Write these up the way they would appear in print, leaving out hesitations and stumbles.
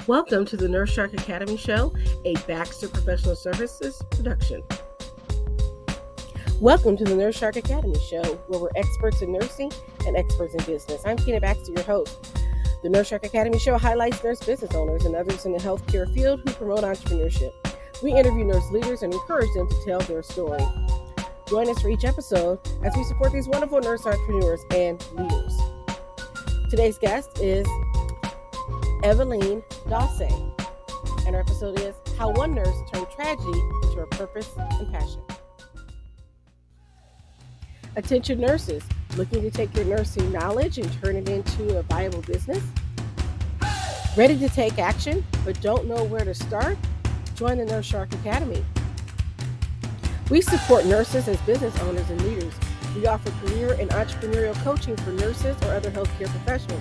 Welcome to the Nurse Shark Academy Show, a Baxter Professional Services production. Welcome to the Nurse Shark Academy Show, where we're experts in nursing and experts in business. I'm Tina Baxter, your host. The Nurse Shark Academy Show highlights nurse business owners and others in the healthcare field who promote entrepreneurship. We interview nurse leaders and encourage them to tell their story. Join us for each episode as we support these wonderful nurse entrepreneurs and leaders. Today's guest is Yvaline Dorce, and our episode is How One Nurse Turned Tragedy into Her Purpose and Passion. Attention nurses, looking to take your nursing knowledge and turn it into a viable business? Ready to take action but don't know where to start? Join the Nurse Shark Academy. We support nurses as business owners and leaders. We offer career and entrepreneurial coaching for nurses or other healthcare professionals.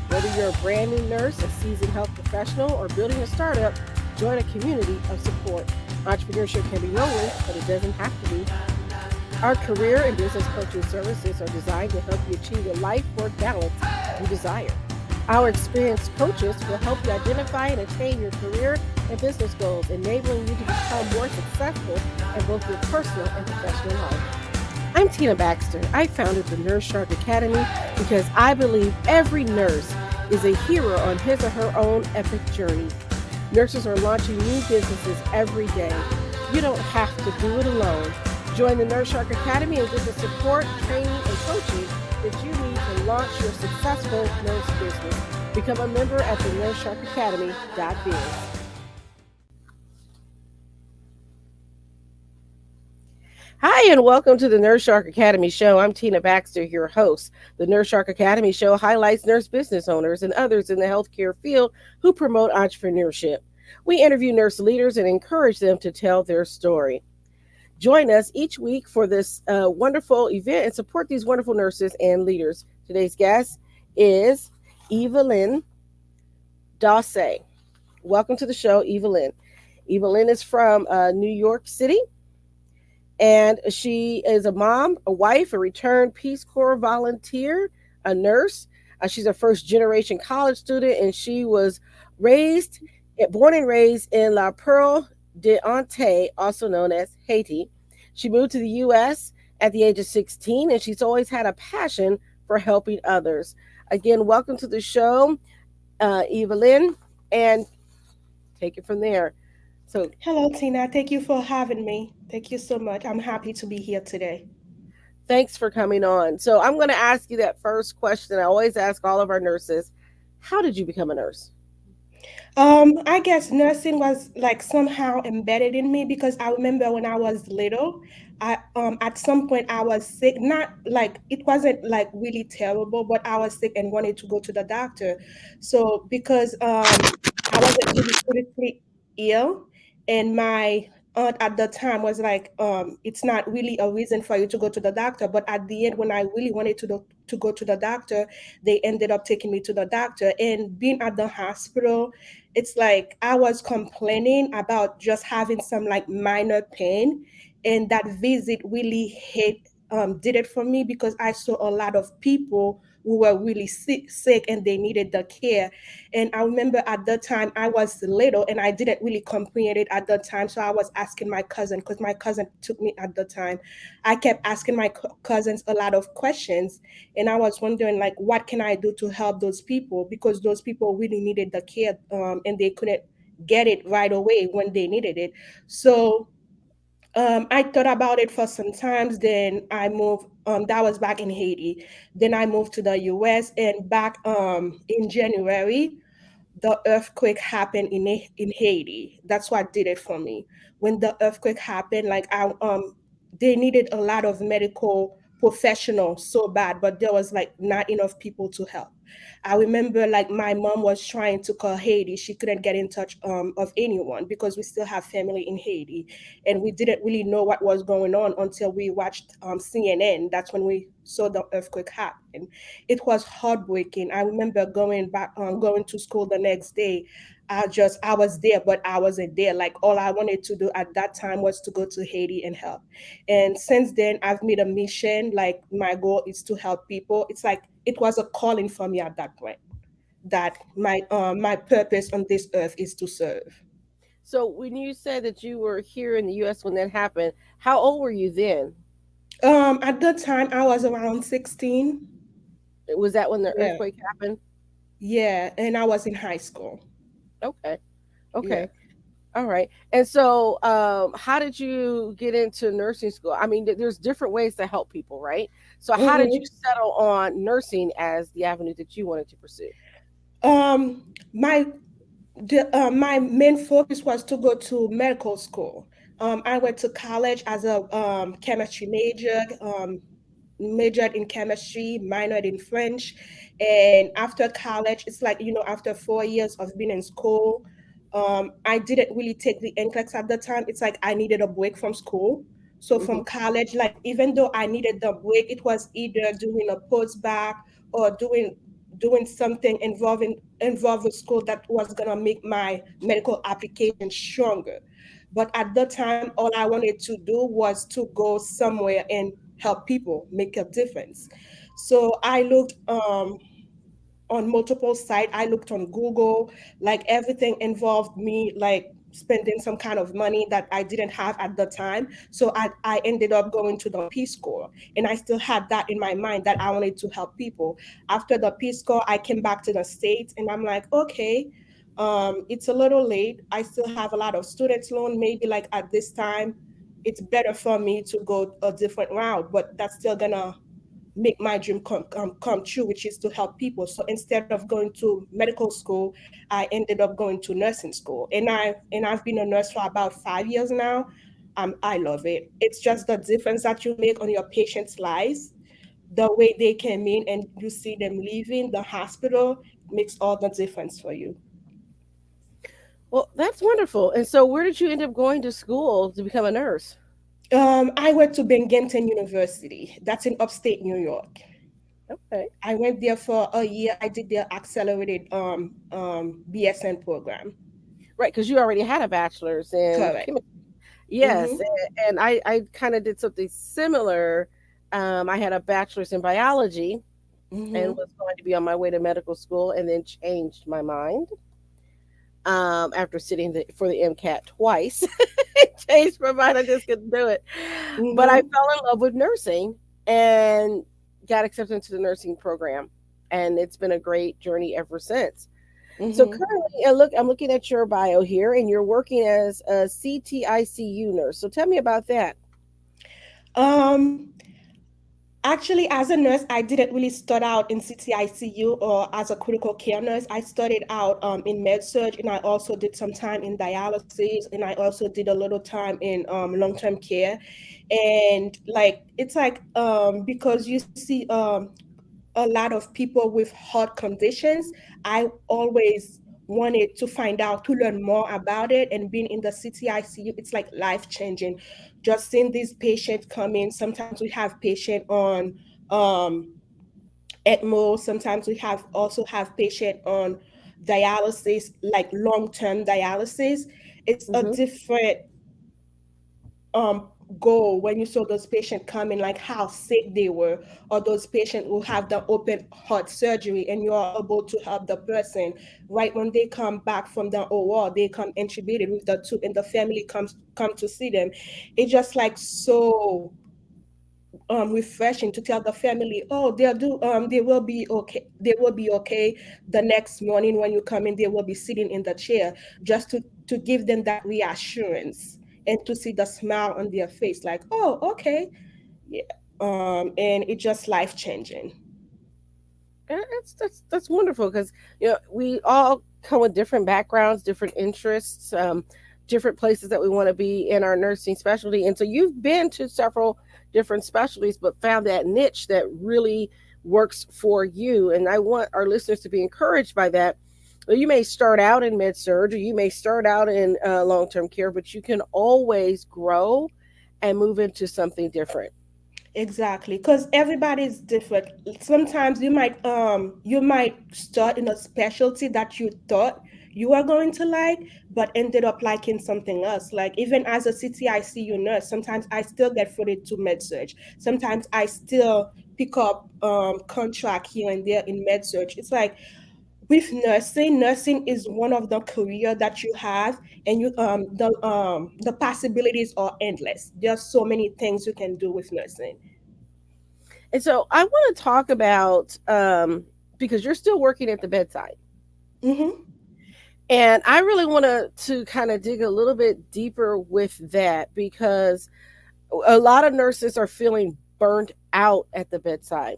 Whether you're a brand new nurse, a seasoned health professional, or building a startup, join a community of support. Entrepreneurship can be lonely, but it doesn't have to be. Our career and business coaching services are designed to help you achieve the life work balance you desire. Our experienced coaches will help you identify and attain your career and business goals, enabling you to become more successful in both your personal and professional life. I'm Tina Baxter. I founded the Nurse Shark Academy because I believe every nurse is a hero on his or her own epic journey. Nurses are launching new businesses every day. You don't have to do it alone. Join the Nurse Shark Academy and get the support, training, and coaching that you need to launch your successful nurse business. Become a member at the nursesharkacademy.biz. Hi, and welcome to the Nurse Shark Academy Show. I'm Tina Baxter, your host. The Nurse Shark Academy Show highlights nurse business owners and others in the healthcare field who promote entrepreneurship. We interview nurse leaders and encourage them to tell their story. Join us each week for this wonderful event and support these wonderful nurses and leaders. Today's guest is Yvaline Dorce. Welcome to the show, Yvaline. Yvaline is from New York City. And she is a mom, a wife, a returned Peace Corp volunteer, a nurse. She's a first generation college student, and she was born and raised in La Perle de Antilles, also known as Haiti. She moved to the U.S. at the age of 16, and she's always had a passion for helping others. Again, welcome to the show, Yvaline, and take it from there. So, hello, Tina. Thank you for having me. Thank you so much. I'm happy to be here today. Thanks for coming on. So I'm going to ask you that first question I always ask all of our nurses. How did you become a nurse? I guess nursing was like somehow embedded in me because I remember when I was little, I at some point I was sick. Not like it wasn't like really terrible, but I was sick and wanted to go to the doctor. So because I wasn't really critically ill, and my aunt at the time was like, it's not really a reason for you to go to the doctor. But at the end, when I really wanted to go to the doctor, they ended up taking me to the doctor. And being at the hospital, it's like I was complaining about just having some like minor pain, and that visit really did it for me because I saw a lot of people who were really sick and they needed the care. And I remember at the time I was little and I didn't really comprehend it at the time, so I was asking my cousin, because my cousin took me at the time. I kept asking my cousins a lot of questions, and I was wondering like, what can I do to help those people, because those people really needed the care, and they couldn't get it right away when they needed it. So I thought about it for some times. Then I moved. That was back in Haiti. Then I moved to the U.S. and back in January, the earthquake happened in Haiti. That's what did it for me. When the earthquake happened, like they needed a lot of medical professionals so bad, but there was like not enough people to help. I remember like my mom was trying to call Haiti. She couldn't get in touch of anyone because we still have family in Haiti, and we didn't really know what was going on until we watched CNN. That's when we saw the earthquake happen. It was heartbreaking. I remember going to school the next day. I was there, but I wasn't there. Like all I wanted to do at that time was to go to Haiti and help. And since then, I've made a mission. Like my goal is to help people. It's like it was a calling for me at that point. that my purpose on this earth is to serve. So when you said that you were here in the US when that happened, how old were you then? At the time I was around 16. Was that when the Yeah. earthquake happened? Yeah, and I was in high school. Okay. Yeah. Okay. All right. And so, how did you get into nursing school? I mean, there's different ways to help people, right? So, how did you Mm-hmm. settle on nursing as the avenue that you wanted to pursue? My my main focus was to go to medical school. I went to college as a chemistry major, majored in chemistry, minored in French. And after college, it's like, after 4 years of being in school, I didn't really take the NCLEX at the time. It's like I needed a break from school. So Hmm. from college, like even though I needed the break, it was either doing a post back or doing something involved with school that was gonna make my medical application stronger. But at the time, all I wanted to do was to go somewhere and help people, make a difference. So I looked on multiple sites. I looked on Google, like everything involved me like spending some kind of money that I didn't have at the time. So I ended up going to the Peace Corps. And I still had that in my mind that I wanted to help people. After the Peace Corps, I came back to the States and I'm like, okay, it's a little late. I still have a lot of students loan. Maybe like at this time, it's better for me to go a different route, but that's still gonna make my dream come true, which is to help people. So instead of going to medical school, I ended up going to nursing school, and I've been a nurse for about 5 years now. I love it. It's just the difference that you make on your patients' lives, the way they came in and you see them leaving the hospital makes all the difference for you. Well, that's wonderful. And so, where did you end up going to school to become a nurse? I went to Binghamton University. That's in upstate New York. Okay. I went there for a year. I did their accelerated BSN program. Right, because you already had a bachelor's in Correct. chemistry. Yes, Mm-hmm. and I kind of did something similar. I had a bachelor's in biology and Mm-hmm. was going to be on my way to medical school, and then changed my mind after sitting for the MCAT twice. Changed my mind. I just couldn't do it. But I Mm-hmm. fell in love with nursing and got accepted into the nursing program. And it's been a great journey ever since. So Mm-hmm. currently, I'm looking at your bio here, and you're working as a CTICU nurse. So tell me about that. Um, Actually, as a nurse, I didn't really start out in CTICU or as a critical care nurse. I started out in med surg, and I also did some time in dialysis, and I also did a little time in long-term care. And like it's like because you see a lot of people with heart conditions, I always wanted to find out, to learn more about it. And being in the CTICU, it's like life changing. Just seeing these patients come in. Sometimes we have patient on ECMO. Sometimes we also have patient on dialysis, like long-term dialysis. It's a Hmm. different um goal when you saw those patients coming, like how sick they were, or those patients who have the open heart surgery and you are able to help the person right when they come back from the OR. They come intubated with the tube and the family come to see them. It's just like so refreshing to tell the family, oh, they will be okay. They will be okay. The next morning when you come in, they will be sitting in the chair, just to give them that reassurance and to see the smile on their face, like, oh, okay, yeah. And it's just life changing. That's wonderful because we all come with different backgrounds, different interests, different places that we want to be in our nursing specialty. And so you've been to several different specialties, but found that niche that really works for you. And I want our listeners to be encouraged by that. You may start out in med surg, or you may start out in long term care, but you can always grow and move into something different. Exactly, because everybody's different. Sometimes you might start in a specialty that you thought you were going to like, but ended up liking something else. Like even as a CTICU nurse, sometimes I still get floated to med surg. Sometimes I still pick up contract here and there in med surg. It's like with nursing is one of the career that you have, and the possibilities are endless. There's so many things you can do with nursing. And so I want to talk about because you're still working at the bedside. Mm-hmm. And I really want to kind of dig a little bit deeper with that because a lot of nurses are feeling burnt out at the bedside.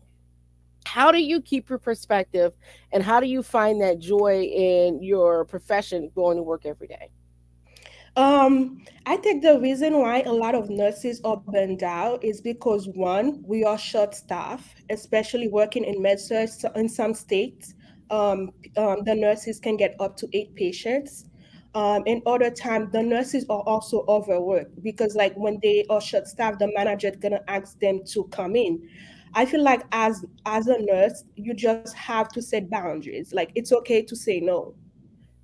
How do you keep your perspective and how do you find that joy in your profession going to work every day? I think the reason why a lot of nurses are burned out is because one, we are short staff, especially working in med surg. So in some states, the nurses can get up to 8 patients. In other time, the nurses are also overworked because, like, when they are short staff, the manager is gonna ask them to come in. I feel like as a nurse, you just have to set boundaries. Like, it's okay to say no.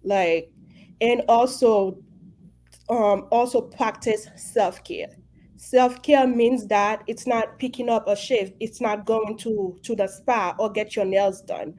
Like, and also practice self-care. Self-care means that it's not picking up a shift, it's not going to the spa or get your nails done.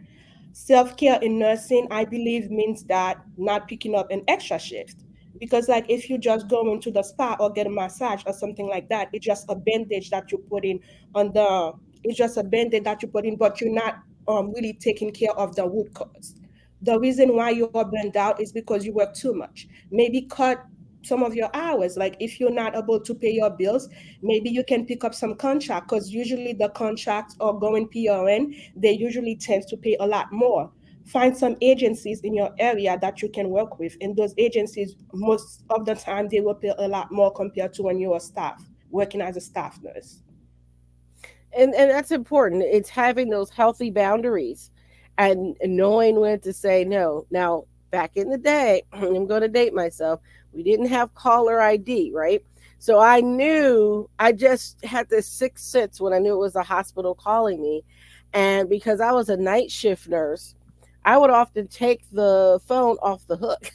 Self-care in nursing, I believe, means that not picking up an extra shift. Because, like, if you just go into the spa or get a massage or something like that, it's just a bandage that you put in on the it's just a bandage that you put in, but you're not really taking care of the root cause. The reason why you are burned out is because you work too much. Maybe cut some of your hours. Like, if you're not able to pay your bills, maybe you can pick up some contract, because usually the contracts are going PRN, they usually tend to pay a lot more. Find some agencies in your area that you can work with, and those agencies, most of the time, they will pay a lot more compared to when you're a staff working as a staff nurse. And that's important. It's having those healthy boundaries and knowing when to say no. Now, back in the day, I'm going to date myself. We didn't have caller ID, right? So I knew I just had this sixth sense when I knew it was a hospital calling me. And because I was a night shift nurse, I would often take the phone off the hook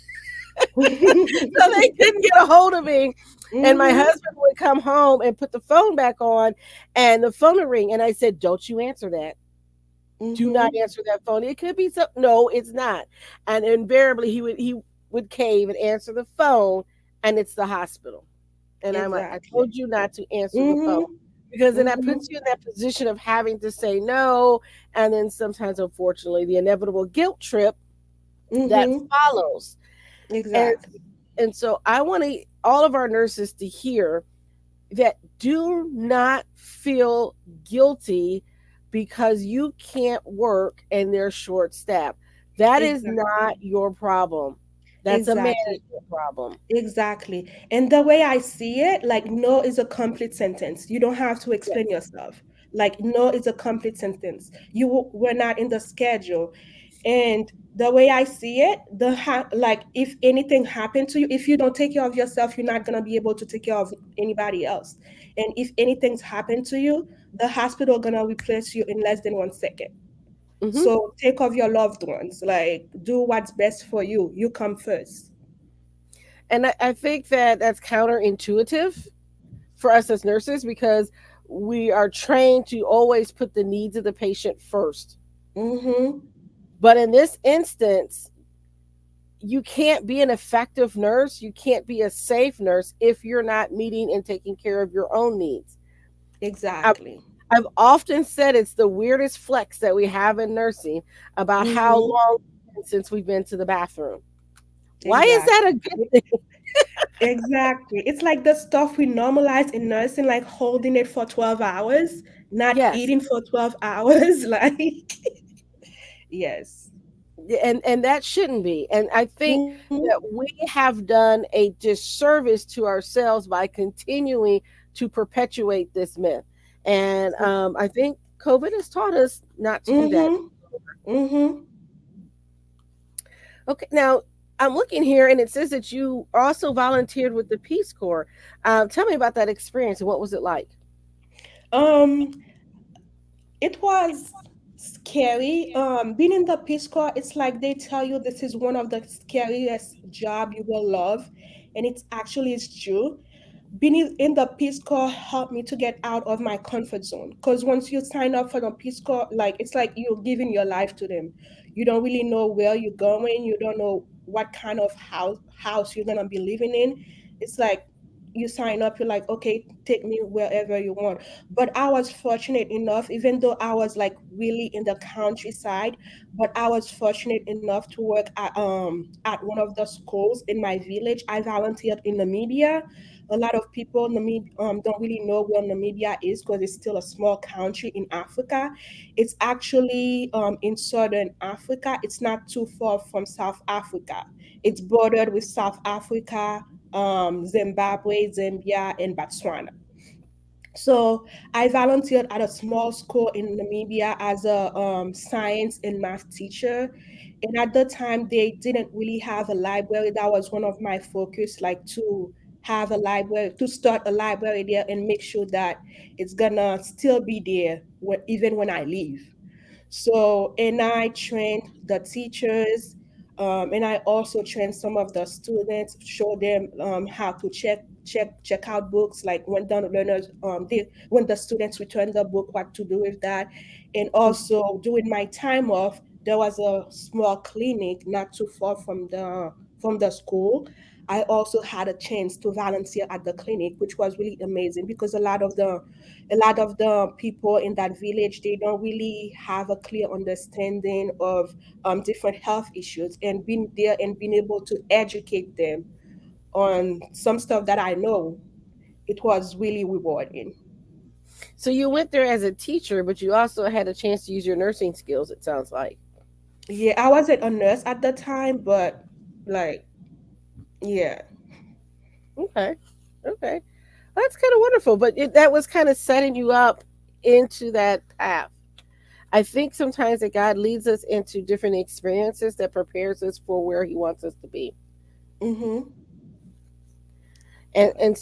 so they couldn't get a hold of me. And my Mm-hmm. husband would come home and put the phone back on, and the phone would ring. And I said, "Don't you answer that. Do not Mm-hmm. answer that phone. It could be some. No, it's not." And invariably, he would cave and answer the phone, and it's the hospital. And I'm like, "I Exactly. told you not to answer the phone." Mm-hmm. Because then that Mm-hmm. puts you in that position of having to say no. And then sometimes, unfortunately, the inevitable guilt trip that Mm-hmm. follows. And Exactly. and so I want all of our nurses to hear that do not feel guilty because you can't work and they're short staffed. That is not Exactly. your problem. That's a Exactly. management problem. Exactly. And the way I see it, like, no is a complete sentence. You don't have to explain Yes. yourself. Like, no is a complete sentence. Were not in the schedule. And the way I see it, like, if anything happened to you, if you don't take care of yourself, you're not gonna be able to take care of anybody else. And if anything's happened to you, the hospital gonna replace you in less than 1 second. Hmm. So take of your loved ones. Like, do what's best for you. You come first. And I think that that's counterintuitive for us as nurses because we are trained to always put the needs of the patient first. Mm-hmm. But in this instance, you can't be an effective nurse, you can't be a safe nurse if you're not meeting and taking care of your own needs. I've, Exactly. I've often said it's the weirdest flex that we have in nursing about how Mm-hmm. long since we've been to the bathroom. Why is that a Exactly. good thing? Exactly. It's like the stuff we normalize in nursing, like holding it for 12 hours, not Yes. eating for 12 hours. Like, yes. And that shouldn't be. And I think Mm-hmm. that we have done a disservice to ourselves by continuing to perpetuate this myth. And I think COVID has taught us not to do that. Mm-hmm. Mm-hmm. Okay, now I'm looking here and it says that you also volunteered with the Peace Corps. Tell me about that experience and what was it like? Um, it was scary. Being in the Peace Corps, it's like they tell you this is one of the scariest job you will love, and it's actually is true. Being in the Peace Corps helped me to get out of my comfort zone. Because once you sign up for the Peace Corps, like, it's like you're giving your life to them. You don't really know where you're going. You don't know what kind of house you're gonna be living in. It's like you sign up, you're like, okay, take me wherever you want. But I was fortunate enough, even though I was like really in the countryside, but I was fortunate enough to work at one of the schools in my village. I volunteered in Namibia. A lot of people in don't really know where Namibia is because it's still a small country in Africa. It's actually in southern Africa. It's not too far from South Africa. It's bordered with South Africa, Zimbabwe, Zambia, and Botswana. So I volunteered at a small school in Namibia as a science and math teacher. And at the time, they didn't really have a library. That was one of my focus, like to have a library, to start a library there and make sure that it's gonna still be there even when I leave. So, and I trained the teachers, and I also trained some of the students, show them how to check out books, like when the learners, when the students return the book, what to do with that. And also during my time off, there was a small clinic not too far from the school. I also had a chance to volunteer at the clinic, which was really amazing because a lot of the people in that village, they don't really have a clear understanding of different health issues, and being there and being able to educate them on some stuff that I know, it was really rewarding. So you went there as a teacher, but you also had a chance to use your nursing skills, it sounds like. Yeah, I wasn't a nurse at the time, but like, yeah. Okay. Okay. That's kind of wonderful, but that was kind of setting you up into that path. I think sometimes that God leads us into different experiences that prepares us for where He wants us to be. Mm-hmm. And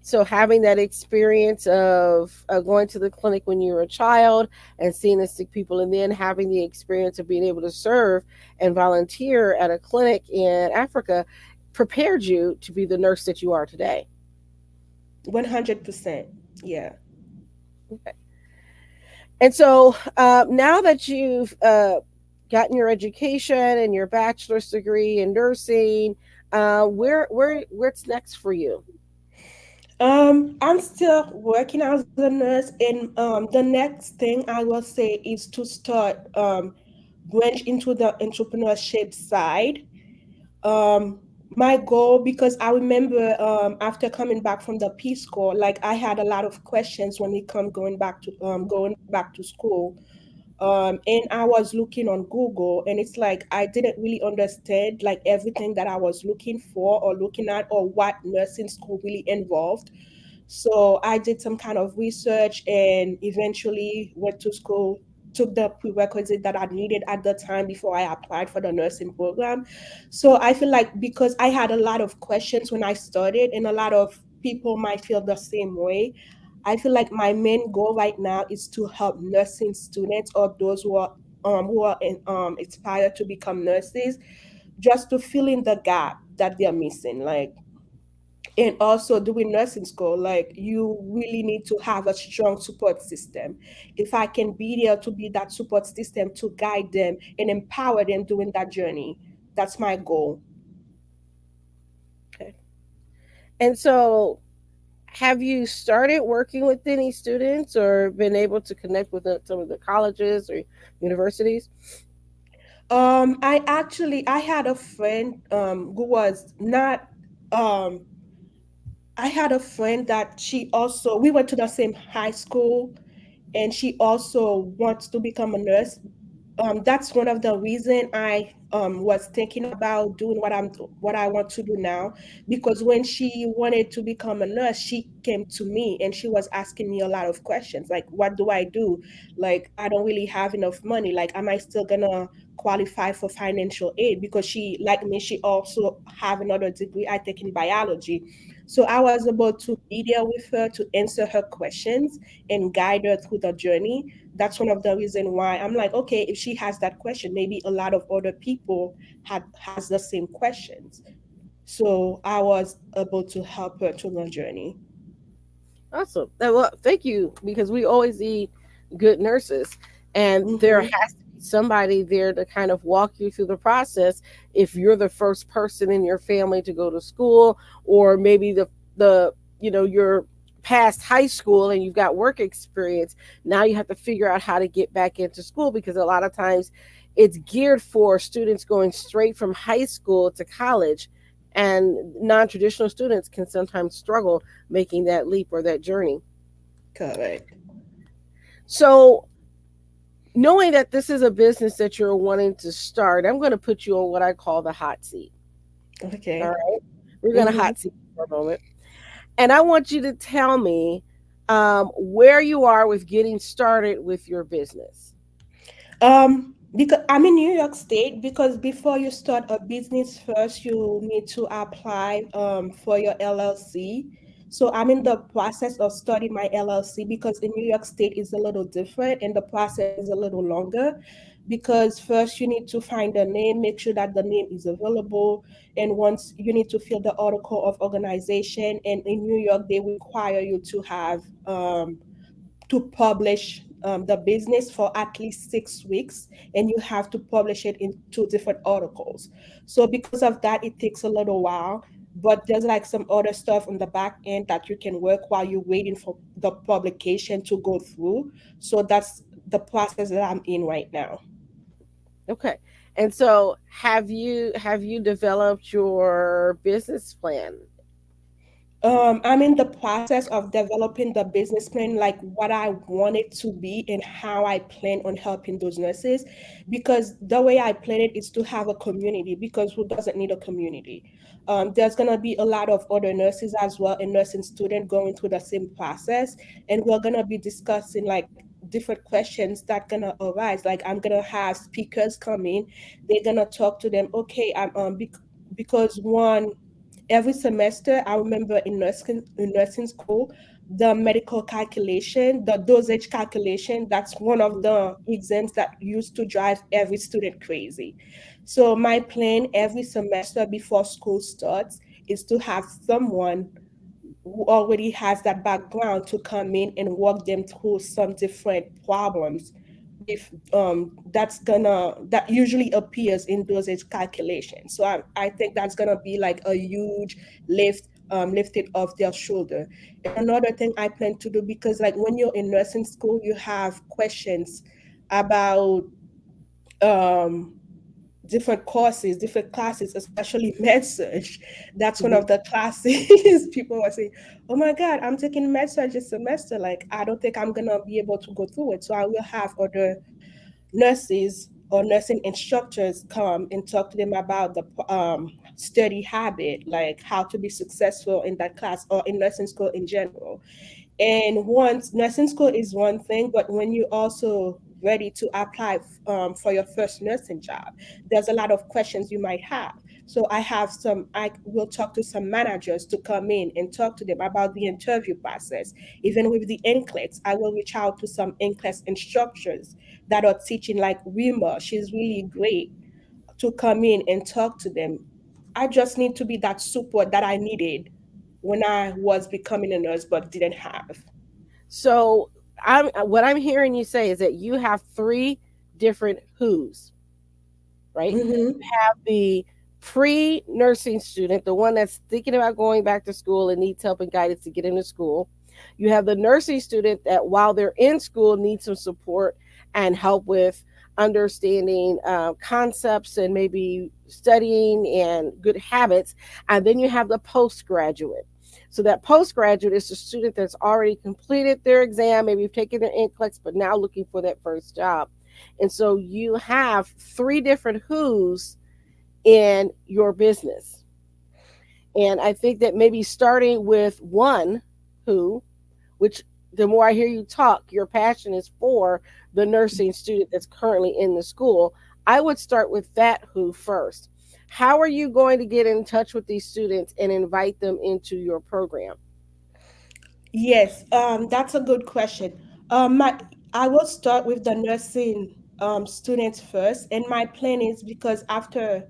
so having that experience of going to the clinic when you were a child and seeing the sick people, and then having the experience of being able to serve and volunteer at a clinic in Africa prepared you to be the nurse that you are today. 100%. Yeah. Okay. And so now that you've gotten your education and your bachelor's degree in nursing, what's next for you? I'm still working as a nurse, and the next thing I will say is to start branch into the entrepreneurship side. My goal, because I remember after coming back from the Peace Corps, like I had a lot of questions when we come going back to school. And I was looking on Google, and it's like I didn't really understand like everything that I was looking for or looking at, or what nursing school really involved. So I did some kind of research and eventually went to school, took the prerequisite that I needed at the time before I applied for the nursing program. So I feel like because I had a lot of questions when I started, and a lot of people might feel the same way, I feel like my main goal right now is to help nursing students or those who are inspired to become nurses, just to fill in the gap that they're missing. Like, and also doing nursing school, like you really need to have a strong support system. If I can be there to be that support system to guide them and empower them during that journey, that's my goal. Okay. And so have you started working with any students or been able to connect with some of the colleges or universities? I had a friend who was not um I had a friend that she also, we went to the same high school, and she also wants to become a nurse. That's one of the reason I was thinking about doing what I want to do now, because when she wanted to become a nurse, she came to me and she was asking me a lot of questions, like what do I do, like I don't really have enough money, like am I still gonna qualify for financial aid, because she, like me, she also have another degree, I think, in biology. So I was able to be there with her to answer her questions and guide her through the journey. That's one of the reason why I'm like, okay, if she has that question, maybe a lot of other people has the same questions. So I was able to help her through the journey. Awesome. Well, thank you, because we always need good nurses, and there has Mm-hmm. to be somebody there to kind of walk you through the process if you're the first person in your family to go to school, or maybe the you're past high school and you've got work experience. Now you have to figure out how to get back into school, because a lot of times it's geared for students going straight from high school to college, and non-traditional students can sometimes struggle making that leap or that journey. Correct. So, knowing that this is a business that you're wanting to start, I'm going to put you on what I call the hot seat. All Okay. right. We're going to Mm-hmm. hot seat for a moment. And I want you to tell me where you are with getting started with your business. Because I'm in New York State, because before you start a business, first you need to apply for your LLC. So I'm in the process of starting my LLC, because in New York State is a little different and the process is a little longer, because first you need to find a name, make sure that the name is available, and once you need to fill the article of organization, and in New York they require you to publish the business for at least 6 weeks, and you have to publish it in two different articles. So because of that, it takes a little while, but there's like some other stuff on the back end that you can work while you're waiting for the publication to go through. So that's the process that I'm in right now. Okay. And so have you developed your business plan? I'm in the process of developing the business plan, like what I want it to be and how I plan on helping those nurses. Because the way I plan it is to have a community, because who doesn't need a community? There's going to be a lot of other nurses as well, and nursing students going through the same process. And we're going to be discussing like different questions that going to arise. Like I'm going to have speakers come in. They're going to talk to them. Okay, because one, every semester, I remember in nursing school, the medical calculation, the dosage calculation, that's one of the exams that used to drive every student crazy. So my plan every semester before school starts is to have someone who already has that background to come in and walk them through some different problems with that usually appears in dosage calculation. So I think that's gonna be like a huge lifted off their shoulder. And another thing I plan to do, because like when you're in nursing school, you have questions about um different courses, different classes, especially med surg. That's one Mhm. of the classes people were saying, "Oh my God, I'm taking med surg this semester. Like, I don't think I'm gonna be able to go through it." So I will have other nurses or nursing instructors come and talk to them about the study habit, like how to be successful in that class or in nursing school in general. And once nursing school is one thing, but when you also ready to apply for your first nursing job, there's a lot of questions you might have. So I will talk to some managers to come in and talk to them about the interview process. Even with the NCLEX, I will reach out to some NCLEX instructors that are teaching, like Rima. She's really great, to come in and talk to them. I just need to be that support that I needed when I was becoming a nurse but didn't have. So, what I'm hearing you say is that you have three different who's, right? Mm-hmm. You have the pre nursing student, the one that's thinking about going back to school and needs help and guidance to get into school. You have the nursing student that, while they're in school, needs some support and help with understanding concepts and maybe studying and good habits. And then you have the postgraduate. So that postgraduate is the student that's already completed their exam, maybe you've taken their NCLEX, but now looking for that first job. And so you have three different who's in your business. And I think that maybe starting with one who, which the more I hear you talk, your passion is for the nursing student that's currently in the school. I would start with that who first. How are you going to get in touch with these students and invite them into your program? Yes, that's a good question. I will start with the nursing students first, and my plan is, because after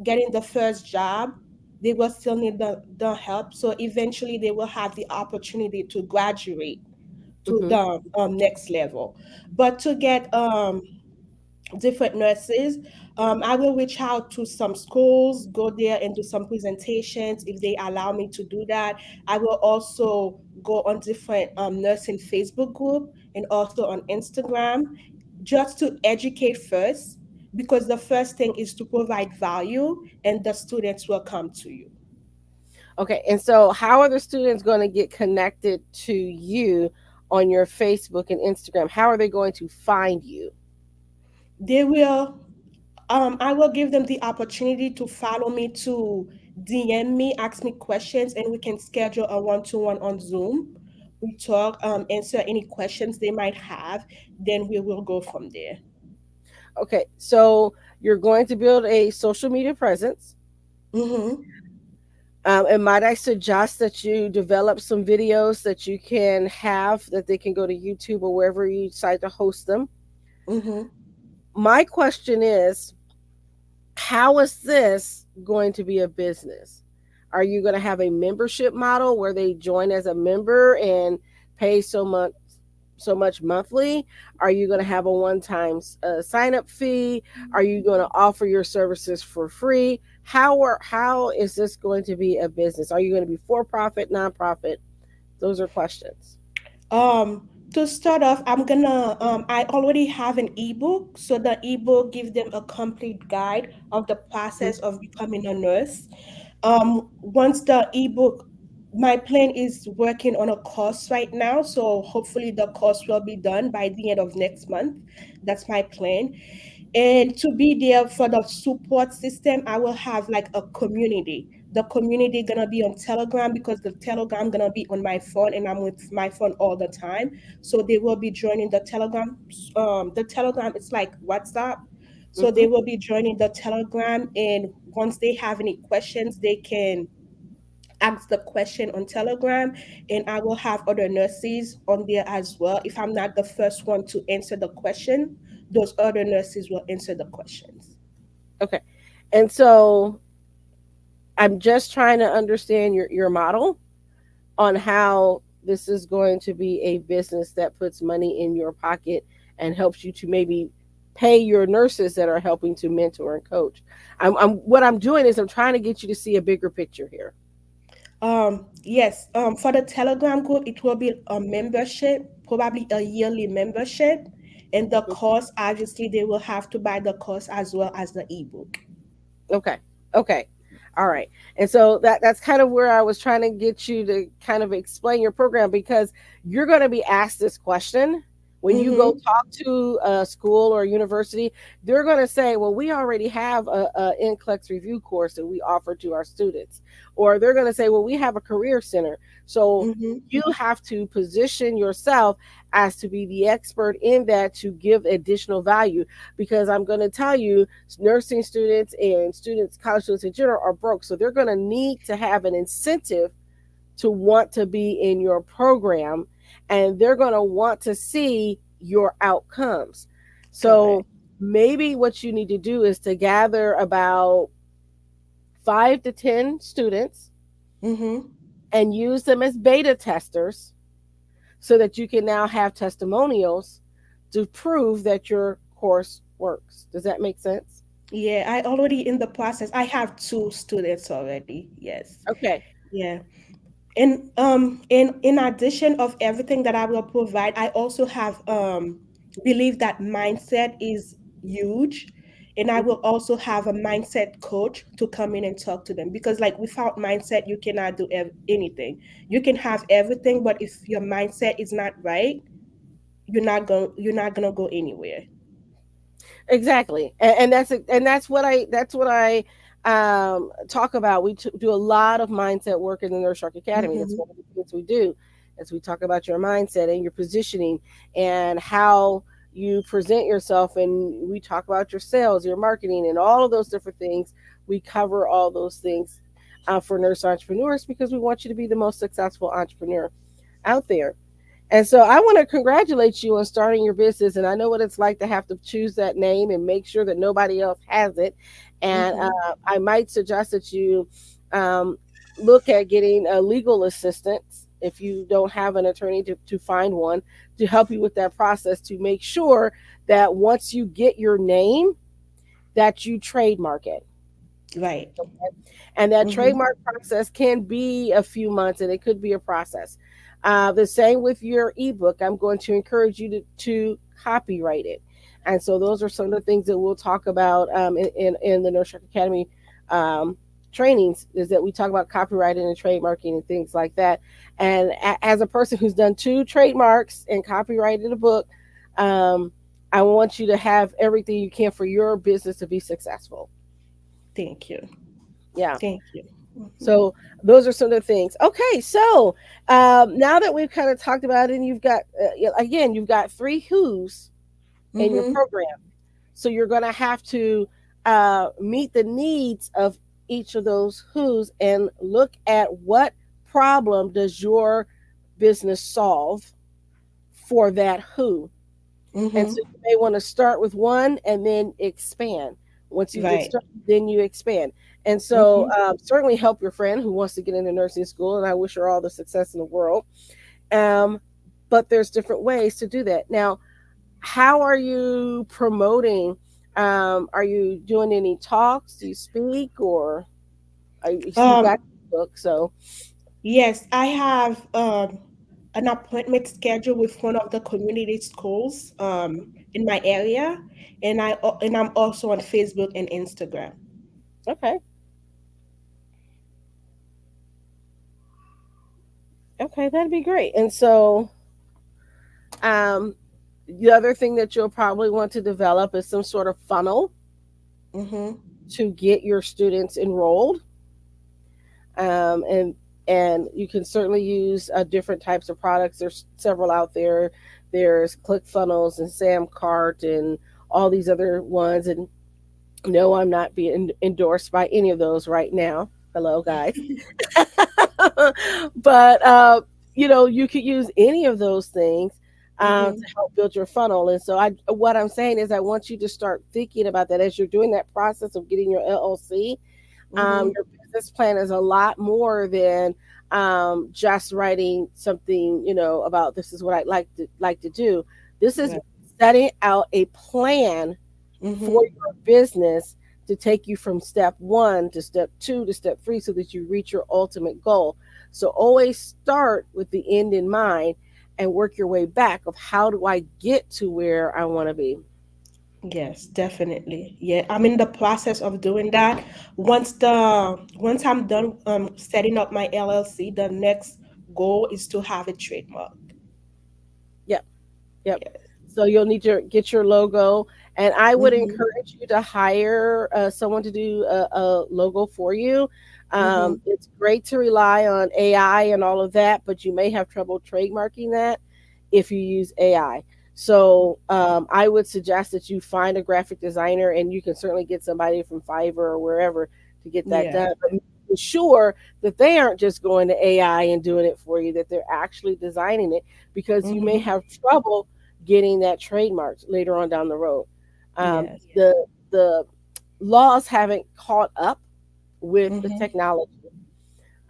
getting the first job, they will still need the help. So eventually, they will have the opportunity to graduate to Hmm. the next level. But to get different nurses. I will reach out to some schools, go there and do some presentations if they allow me to do that. I will also go on different nursing Facebook group and also on Instagram just to educate first, because the first thing is to provide value and the students will come to you. Okay, and so how are the students going to get connected to you on your Facebook and Instagram? How are they going to find you? They will I will give them the opportunity to follow me, to DM me, ask me questions, and we can schedule a one-to-one on Zoom. We talk, answer any questions they might have, then we will go from there. Okay, so you're going to build a social media presence. Mm-hmm. And might I suggest that you develop some videos that you can have that they can go to YouTube or wherever you decide to host them? Mm-hmm. My question is, how is this going to be a business? Are you going to have a membership model where they join as a member and pay so much monthly? Are you going to have a one-time sign up fee? Are you going to offer your services for free? How is this going to be a business? Are you going to be for profit, nonprofit? Those are questions. To start off, I already have an ebook. So the ebook gives them a complete guide of the process of becoming a nurse. Once the ebook, my plan is working on a course right now. So hopefully the course will be done by the end of next month. That's my plan. And to be there for the support system, I will have like a community. The community gonna be on Telegram, because the Telegram gonna be on my phone and I'm with my phone all the time. So they will be joining the Telegram. The Telegram, it's like WhatsApp. So they Mm-hmm. will be joining the Telegram, and once they have any questions, they can ask the question on Telegram, and I will have other nurses on there as well. If I'm not the first one to answer the question, those other nurses will answer the questions. Okay. And so I'm just trying to understand your model on how this is going to be a business that puts money in your pocket and helps you to maybe pay your nurses that are helping to mentor and coach. I'm what I'm doing is I'm trying to get you to see a bigger picture here. Yes, for the Telegram group, it will be a membership, probably a yearly membership. And the course, obviously, they will have to buy the course as well as the ebook. Okay. Okay. All right. And so that's kind of where I was trying to get you to kind of explain your program, because you're going to be asked this question when you go Mm-hmm. talk to a school or a university. They're going to say, well, we already have a NCLEX review course that we offer to our students. Or they're going to say, well, we have a career center. So Mm-hmm. you have to position yourself as to be the expert in that to give additional value, because I'm going to tell you, nursing students and students, college students in general, are broke. So they're going to need to have an incentive to want to be in your program, and they're going to want to see your outcomes. So Correct. maybe what you need to do is to gather about 5 to 10 students Mm-hmm. and use them as beta testers so that you can now have testimonials to prove that your course works. Does that make sense? Yeah, I already in the process. I have two students already. Yes. Okay. Yeah. And in addition of everything that I will provide, I also have believe that mindset is huge. And I will also have a mindset coach to come in and talk to them, because like without mindset you cannot do anything. You can have everything, but if your mindset is not right, you're not gonna go anywhere. Exactly, and that's what I talk about. We do a lot of mindset work in the Nurse Shark Academy. That's Mm-hmm. one of the things we do, as we talk about your mindset and your positioning and how you present yourself, and we talk about your sales, your marketing, and all of those different things. We cover all those things for nurse entrepreneurs, because we want you to be the most successful entrepreneur out there. And so I want to congratulate you on starting your business. And I know what it's like to have to choose that name and make sure that nobody else has it. And Mm-hmm. I might suggest that you um, look at getting a legal assistance if you don't have an attorney, to find one to help you with that process, to make sure that once you get your name, that you trademark it. Right. And that Mm-hmm. trademark process can be a few months, and it could be a process. The same with your ebook. I'm going to encourage you to copyright it. And so those are some of the things that we'll talk about in the Nurse Academy um, trainings, is that we talk about copywriting and trademarking and things like that. And as a person who's done 2 trademarks and copyrighted a book, um, I want you to have everything you can for your business to be successful. Thank you. Yeah. Thank you. Mm-hmm. So those are some of the things. Okay, so now that we've kind of talked about it, and you've got again, you've got 3 who's in your Mm-hmm. program, so you're going to have to meet the needs of each of those who's and look at what problem does your business solve for that who. And so Mm-hmm. you may want to start with one and then expand. Once you get Right. started, then you expand. And so Mm-hmm. certainly help your friend who wants to get into nursing school. And I wish her all the success in the world. Um, but there's different ways to do that. Now, how are you promoting? Are you doing any talks? Do you speak, or you've got Um, the book? So, yes, I have an appointment scheduled with one of the community schools in my area, and I'm also on Facebook and Instagram. okay, okay, that'd be great. And so, um, the other thing that you'll probably want to develop is some sort of funnel Mm-hmm. to get your students enrolled. Um, and and you can certainly use different types of products. There's several out there. There's ClickFunnels and Samcart and all these other ones. And no, I'm not being endorsed by any of those right now. Hello, guys. But you could use any of those things to Mm-hmm. help build your funnel. And so, what I'm saying is, I want you to start thinking about that as you're doing that process of getting your LLC. Mm-hmm. Your business plan is a lot more than just writing something, about this is what I'd like to do. This is Right. setting out a plan for Mm-hmm. your business to take you from step 1 to step 2 to step 3, so that you reach your ultimate goal. So always start with the end in mind and work your way back of how do I get to where I want to be. Yes, definitely. Yeah, I'm in the process of doing that. Once I'm done setting up my LLC, the next goal is to have a trademark. Yep. Yep. Yes. So you'll need to get your logo, and I would Mm-hmm. encourage you to hire someone to do a logo for you. Mm-hmm. It's great to rely on AI and all of that, but you may have trouble trademarking that if you use AI. So I would suggest that you find a graphic designer, and you can certainly get somebody from Fiverr or wherever to get that Yeah. done. But be sure that they aren't just going to AI and doing it for you, that they're actually designing it, because you may Mm-hmm. have trouble getting that trademarked later on down the road. Yes. The laws haven't caught up with the Mm-hmm. technology,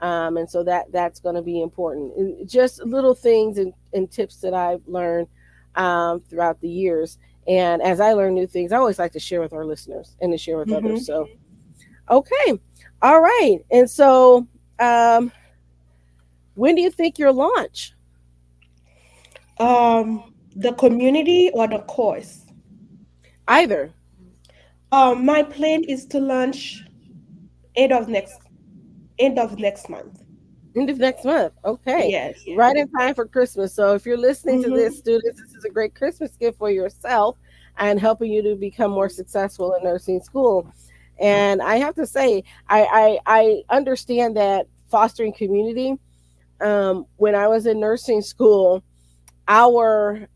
and so that's going to be important. Just little things and tips that I've learned throughout the years. And as I learn new things, I always like to share with our listeners and to share with others. Mm-hmm. So, okay, all right. And so, um, when do you think your launch? The community or the course? Either. My plan is to launch end of next end of next month. End of next month. Okay. Yes. Right in time for Christmas. So if you're listening to this, Mm-hmm. students, this is a great Christmas gift for yourself and helping you to become more successful in nursing school. And I have to say, I understand that fostering community. When I was in nursing school, our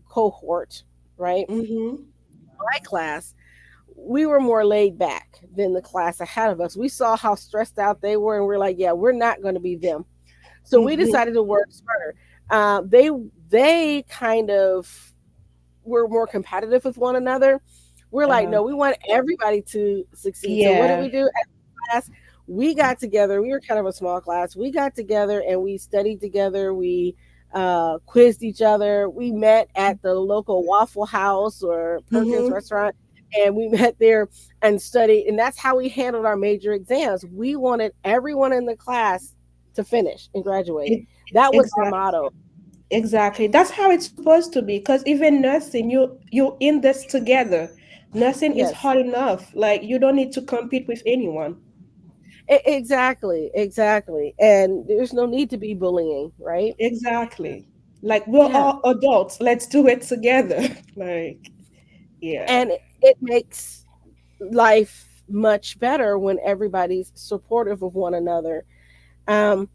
cohort, right, Mm-hmm. my class, we were more laid back than the class ahead of us. We saw how stressed out they were, and we're like, yeah, we're not going to be them. So we Mm-hmm. decided to work smarter. They kind of were more competitive with one another. We're like, Uh, no, we want everybody to succeed. So what did yeah. we do as a class? we got together. We were kind of a small class. We got together and we studied together. We quizzed each other. We met at the local Waffle House or Perkins Mm-hmm. restaurant, and we met there and studied. And that's how we handled our major exams. We wanted everyone in the class to finish and graduate. That was our Exactly. motto. Exactly. That's how it's supposed to be. Because even nursing, you in this together. Nursing is Yes, hard enough. Like you don't need to compete with anyone. exactly, exactly. And there's no need to be bullying, right? Exactly. Like we're Yeah. all adults. Let's do it together. Like, yeah. And it makes life much better when everybody's supportive of one another. Um,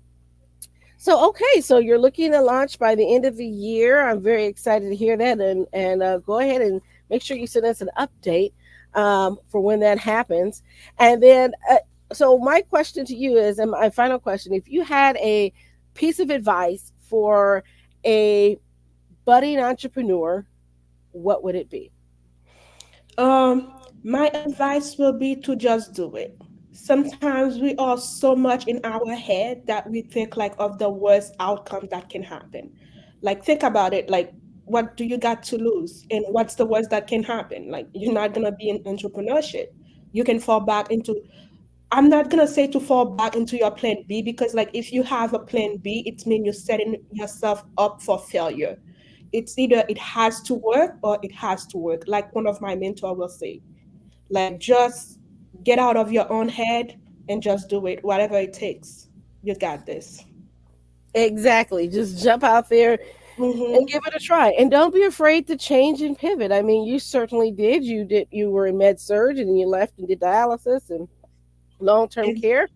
so okay, so you're looking to launch by the end of the year. I'm very excited to hear that, and go ahead and make sure you send us an update for when that happens. And then, so my question to you is, and my final question: if you had a piece of advice for a budding entrepreneur, what would it be? My advice will be to just do it. Sometimes we are so much in our head that we think like of the worst outcome that can happen. Like think about it, like what do you got to lose? And what's the worst that can happen? Like you're not gonna be in entrepreneurship. You can fall back into I'm not gonna say to fall back into your plan B because like if you have a plan B, it means you're setting yourself up for failure. It's either it has to work or it has to work. Like one of my mentor will say, like just get out of your own head and just do it, whatever it takes. You got this. Exactly. Just jump out there and Mm-hmm. give it a try. And don't be afraid to change and pivot. I mean, you certainly did. You were in med surge and you left and did dialysis and long term Ex- care.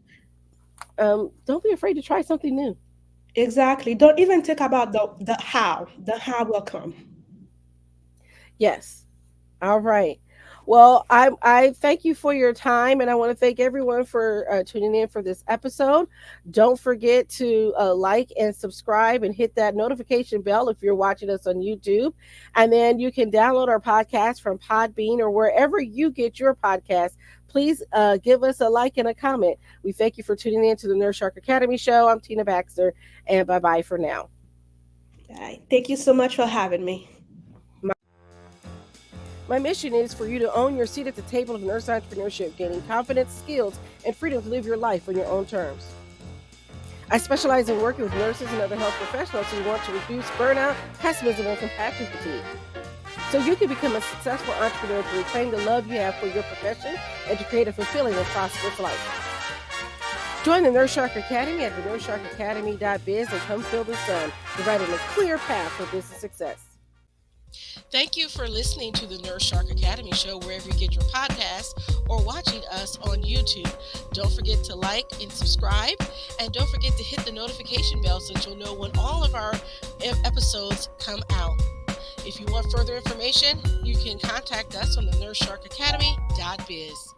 Don't be afraid to try something new. exactly. Don't even think about the how. The how will come. Yes. All right. Well, I thank you for your time, and I want to thank everyone for tuning in for this episode. Don't forget to like and subscribe and hit that notification bell if you're watching us on YouTube. And then you can download our podcast from Podbean or wherever you get your podcast. Please give us a like and a comment. We thank you for tuning in to the Nurse Shark Academy show. I'm Tina Baxter, and bye bye for now. All right. Thank you so much for having me. My mission is for you to own your seat at the table of nurse entrepreneurship, gaining confidence, skills, and freedom to live your life on your own terms. I specialize in working with nurses and other health professionals who want to reduce burnout, pessimism, and compassion fatigue. So you can become a successful entrepreneur to reclaim the love you have for your profession and to create a fulfilling and prosperous life. Join the Nurse Shark Academy at thenurseSharkAcademy.biz and come feel the sun, providing a clear path for business success. Thank you for listening to the Nurse Shark Academy show wherever you get your podcasts or watching us on YouTube. Don't forget to like and subscribe, and don't forget to hit the notification bell so that you'll know when all of our episodes come out. If you want further information, you can contact us on the NurseSharkAcademy.biz.